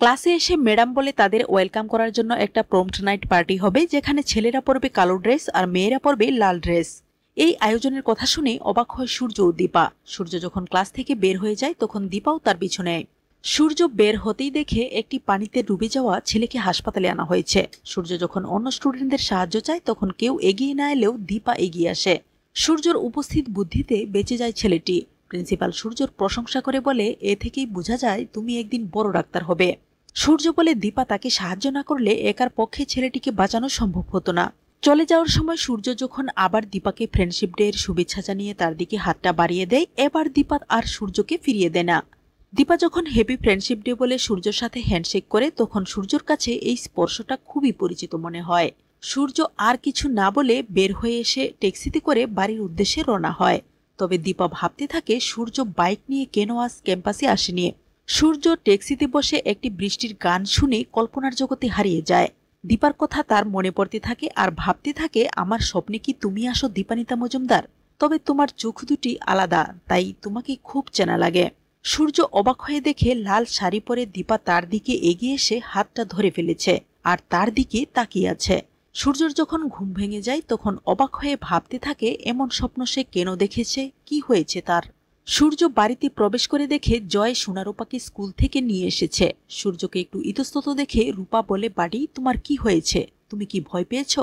ক্লাসে এসে ম্যাডাম বলে তাদের ওয়েলকাম করার জন্য একটা প্রম্পট নাইট পার্টি হবে, যেখানে ছেলেরা পরবে কালো ড্রেস আর মেয়েরা পরবে লাল ড্রেস। এই আয়োজনের কথা শুনে অবাক হয় সূর্য ও দীপা। সূর্য যখন ক্লাস থেকে বের হয়ে যায় তখন দীপাও তার পিছনে। সূর্য বের হতেই দেখে একটি পানিতে ডুবে যাওয়া ছেলেকে হাসপাতালে আনা হয়েছে। সূর্য যখন অন্য স্টুডেন্টদের সাহায্য চায় তখন কেউ এগিয়ে না এলেও দীপা এগিয়ে আসে। সূর্যর উপস্থিত বুদ্ধিতে বেঁচে যায় ছেলেটি। প্রিন্সিপাল সূর্যর প্রশংসা করে বলে, এ থেকেই বোঝা যায় তুমি একদিন বড় ডাক্তার হবে। সূর্য বলে দীপা তাকে সাহায্য না করলে একার পক্ষে ছেলেটিকে বাঁচানো সম্ভব হতো না। চলে যাওয়ার সময় সূর্য যখন আবার দীপাকে ফ্রেন্ডশিপ ডে এর শুভেচ্ছা জানিয়ে তার দিকে হাতটা বাড়িয়ে দেয়, এবার দীপা আর সূর্যকে ফিরিয়ে দেয় না। দীপা যখন হ্যাপি ফ্রেন্ডশিপ ডে বলে সূর্যর সাথে হ্যান্ডশেক করে তখন সূর্যর কাছে এই স্পর্শটা খুবই পরিচিত মনে হয়। সূর্য আর কিছু না বলে বের হয়ে এসে ট্যাক্সিতে করে বাড়ির উদ্দেশ্যে রওনা হয়। তবে দীপা ভাবতে থাকে সূর্য বাইক নিয়ে কেন আজ ক্যাম্পাসে আসেনি। সূর্য ট্যাক্সিতে বসে একটি বৃষ্টির গান শুনে কল্পনার জগতে হারিয়ে যায়। দীপার কথা তার মনে পড়তে থাকে আর ভাবতে থাকে, আমার স্বপ্নে কি তুমি আসো দীপানিতা মজুমদার? তবে তোমার চোখ দুটি আলাদা, তাই তোমাকে খুব চেনা লাগে। সূর্য অবাক হয়ে দেখে লাল শাড়ি পরে দীপা তার দিকে এগিয়ে এসে হাতটা ধরে ফেলেছে আর তার দিকে তাকিয়ে আছে। সূর্যর যখন ঘুম ভেঙে যায় তখন অবাক হয়ে ভাবতে থাকে এমন স্বপ্ন সে কেন দেখেছে, কি হয়েছে তার। সূর্য বাড়িতে প্রবেশ করে দেখে জয় সোনারূপাকে স্কুল থেকে নিয়ে এসেছে। সূর্যকে একটু ইতস্তত দেখে রূপা বলে, বাড়ি তোমার কি হয়েছে? তুমি কি ভয় পেয়েছ?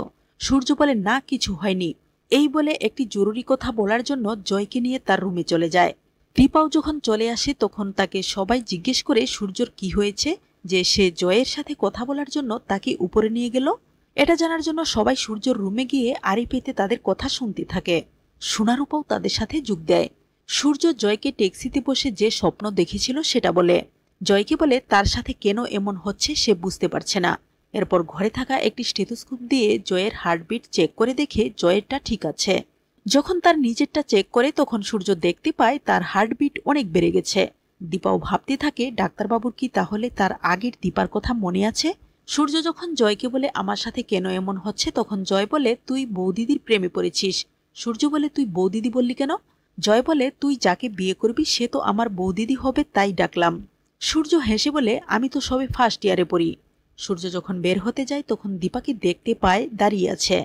সূর্য বলে, না কিছু হয়নি। এই বলে একটি জরুরি কথা বলার জন্য জয়কে নিয়ে তার রুমে চলে যায়। দীপাও যখন চলে আসে তখন তাকে সবাই জিজ্ঞেস করে সূর্যর কি হয়েছে, যে সে জয়ের সাথে কথা বলার জন্য তাকে উপরে নিয়ে গেল। এটা জানার জন্য সবাই সূর্যর রুমে গিয়ে আড়ি পেতে তাদের কথা শুনতে থাকে। সোনারূপাও তাদের সাথে যোগ দেয়। সূর্য জয়কে ট্যাক্সিতে বসে যে স্বপ্ন দেখেছিল সেটা বলে। জয়কে বলে তার সাথে কেন এমন হচ্ছে সে বুঝতে পারছে না। এরপর ঘরে থাকা একটি স্টেথোস্কোপ দিয়ে জয়ের হার্টবিট চেক করে দেখে জয়েরটা ঠিক আছে। যখন তার নিজেরটা চেক করে তখন সূর্য দেখতে পায় তার হার্টবিট অনেক বেড়ে গেছে। দীপাও ভাবতে থাকে, ডাক্তারবাবুর কি তাহলে তার আগের দীপার কথা মনে আছে? সূর্য যখন জয়কে বলে আমার সাথে কেন এমন হচ্ছে তখন জয় বলে, তুই বৌদিদির প্রেমে পড়েছিস। সূর্য বলে, তুই বৌদিদি বললি কেন? জয় বলে, তুই যাকে বিয়ে করবি সে তো আমার বৌদিদি হবে, তাই ডাকলাম। সূর্য হেসে বলে, আমি তো সবে ফার্স্ট ইয়ারে পড়ি। সূর্য যখন বের হতে যায় তখন দীপাকে দেখতে পায় দাঁড়িয়ে আছে।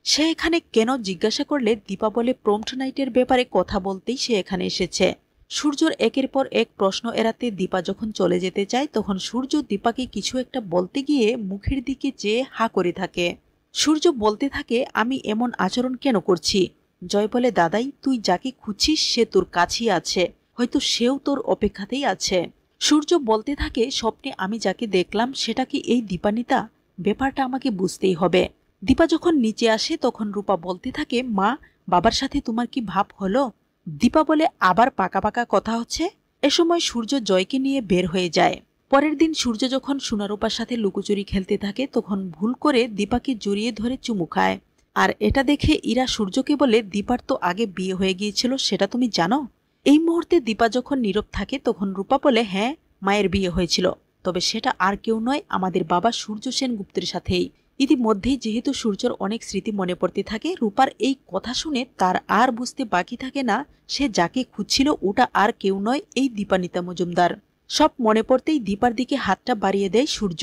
সে এখানে কেন জিজ্ঞাসা করলে দীপা বলে, প্রম্পট নাইটের ব্যাপারে কথা বলতেই সে এখানে এসেছে। সূর্যর একের পর এক প্রশ্ন এড়াতে দীপা যখন চলে যেতে চায় তখন সূর্য দীপাকে কিছু একটা বলতে গিয়ে মুখের দিকে চেয়ে হা করে থাকে। সূর্য বলতে থাকে, আমি এমন আচরণ কেন করছি? জয় বলে, দাদাই তুই যাকে খুঁজছিস সে তোর কাছেই আছে, হয়তো সেও তোর অপেক্ষাতেই আছে। সূর্য বলতে থাকে, স্বপ্নে আমি যাকে দেখলাম সেটা কি এই দীপানিতা? ব্যাপারটা আমাকে বুঝতেই হবে। দীপা যখন নিচে আসে তখন রূপা বলতে থাকে, মা বাবার সাথে তোমার কি ভাব হলো? দীপা বলে, আবার পাকা পাকা কথা হচ্ছে। এ সময় সূর্য জয়কে নিয়ে বের হয়ে যায়। পরের দিন সূর্য যখন সোনারূপার সাথে লুকোচুরি খেলতে থাকে তখন ভুল করে দীপাকে জড়িয়ে ধরে চুমু খায়। আর এটা দেখে ইরা সূর্যকে বলে, দীপার তো আগে বিয়ে হয়ে গিয়েছিল সেটা তুমি জানো? এই মুহূর্তে দীপা যখন নীরব থাকে তখন রূপা বলে, হ্যাঁ মায়ের বিয়ে হয়েছিল, তবে সেটা আর কেউ নয় আমাদের বাবা সূর্য সেনগুপ্তের সাথেই। ইতিমধ্যেই যেহেতু সূর্যর অনেক স্মৃতি মনে পড়তে থাকে, রূপার এই কথা শুনে তার আর বুঝতে বাকি থাকে না সে যাকে খুঁজছিল ওটা আর কেউ নয় এই দীপানিতা মজুমদার। সব মনে পড়তেই দীপার দিকে হাতটা বাড়িয়ে দেয় সূর্য।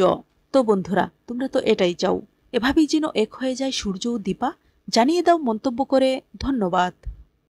তো বন্ধুরা, তোমরা তো এটাই চাও, এভাবেই যেন এক হয়ে যায় সূর্য ও দীপা। জানিয়ে দাও মন্তব্য করে। ধন্যবাদ।